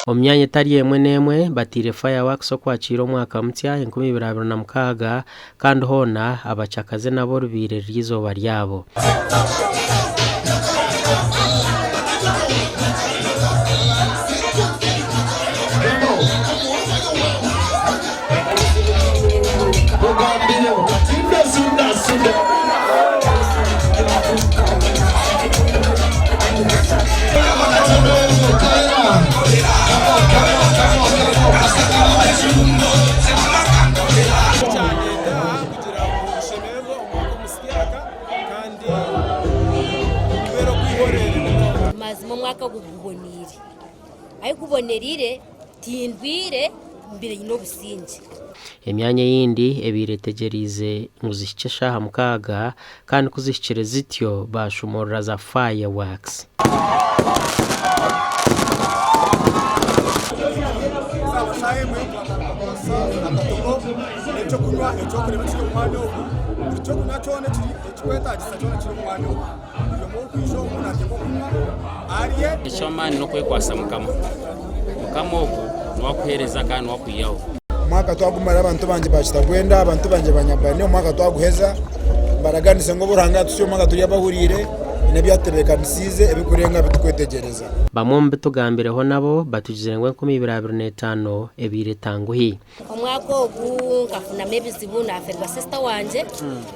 Omyanya etari emwe n'emwe batire fireworks okwakira omwaka mutya 2026 kandi hona abachakaze nabo rubire ry'izoba ryabo. Mazimo mwaka gubonire ayi gubonerire tindwire mbere no businge. Emyanya yindi ebiretegerize muzishikesha hamukaga kandi kuzishikire zityo bashumorra za fireworks. Echoma no kwekwasa mukama oku nwakuhereza kandi nwakuyaho. Mwaka twagumara abantu banje bakitagwenda abantu banje banyabane mwaka twaguheza baraganise ngo buranga tusyo mwaka turi abahurire nebyatebekanisize ebikurenga bitukwetegereza. Bamwe mbetugambireho nabo batugizire ngo 2025 ebire tanguhi. Omwaka ogu nkafuna mebizibu na aferwa sister wanje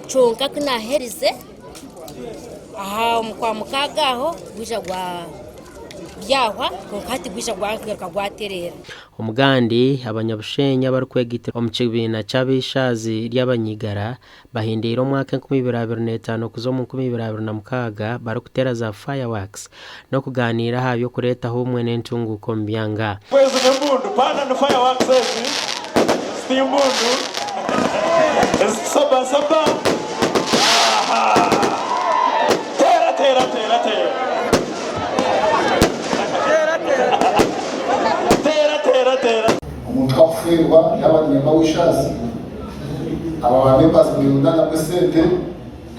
chonka kinaherize aha kwa mukaga aho bwija gwa byahwa konkati bwija gwa gwaterera. Omugandi abanyabushenya barukwegitira omukibina cyabishazi ry'abanyigara bahindira omwaka 2025 kuzo mu 2026 barukutera za fireworks no kuganira habyo kureta humwe n'entunguko mbyanga. Kwezi n'embundu pana no fireworks ezi stimbundu saba saba tera umuntu akufirwa y'abanyemba wishazi aba bamembazi mwirundana kwesente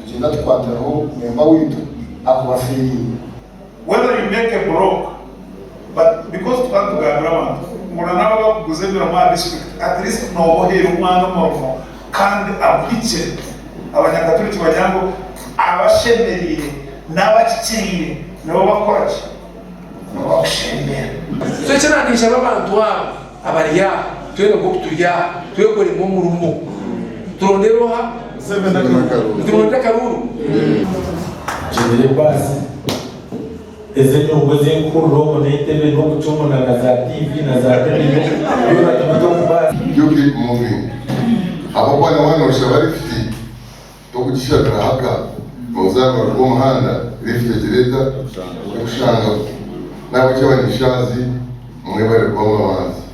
tugenda tukwatiraho memba witu akubafiriye. Whether you make a broke, but because tukatugambira abantu muna nabo bakuguze bira mu district at least no hero umwana morofo kandi abice abanyakatolika bajyango abashemeriye n'abakikiriye nabo bakora Twekeranisha abantu abo abariya twene ngo turya twekore mu murumo turonderoha turondera karuru jibire basi eze nyungu z'inkuru mu netebe no gucumuna na za TV na za televiziyo yo batumito kubasi You keep moving. Abo bwana wanosha barifiti tokujishakira haka muzaba rw'umuhanda rifite gereza ushanga nabo cy'abanyishazi mwe bari kwa mazi